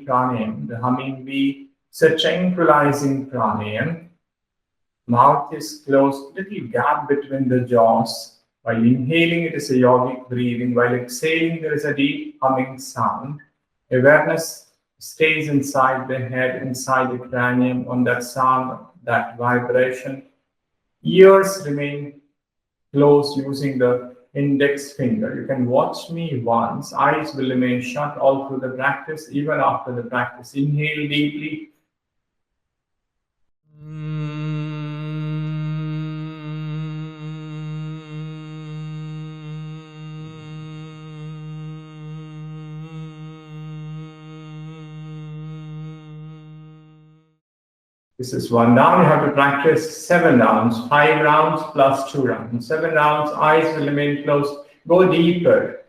Bhramari Pranayama, the humming bee. It's a tranquilizing pranayama. Mouth is closed, little gap between the jaws. While inhaling, it is a yogic breathing. While exhaling, there is a deep humming sound. Awareness stays inside the head, inside the cranium, on that sound, that vibration. Ears remain closed using the index finger. You can watch me once. Eyes will remain shut all through the practice, even after the practice. Inhale deeply. This is one round. You have to practice 7 rounds, 5 rounds plus 2 rounds. 7 rounds, eyes will remain closed. Go deeper.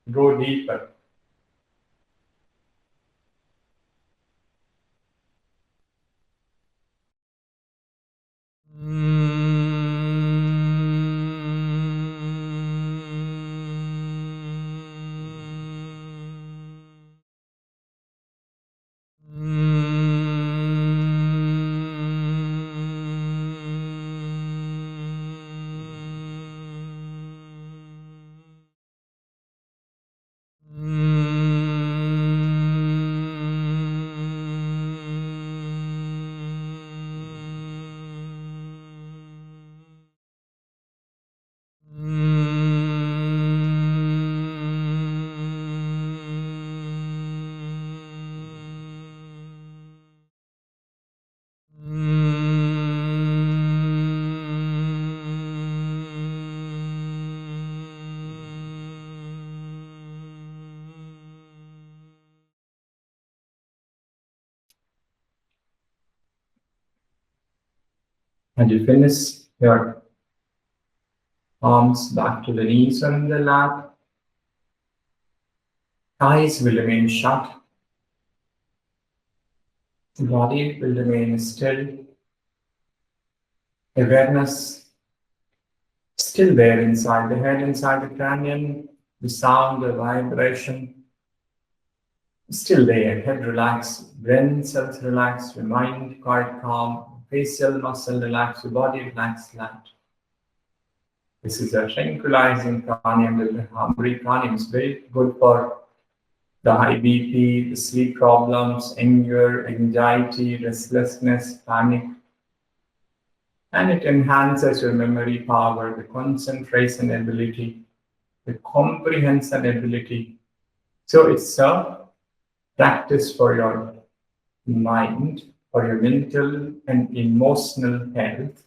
Go deeper. And you finish your arms back to the knees on the lap. Eyes will remain shut. The body will remain still. Awareness still there inside the head, inside the cranium. The sound, the vibration, still there. Head relaxed, brain cells relaxed, your mind quite calm. Facial muscle relaxed, your body relaxed, flat. This is a tranquilizing pranayama. The Bhramari Pranayama is very good for the high BP, the sleep problems, anger, anxiety, restlessness, panic. And it enhances your memory power, the concentration ability, the comprehension ability. So it's a practice for your mind, for your mental and emotional health.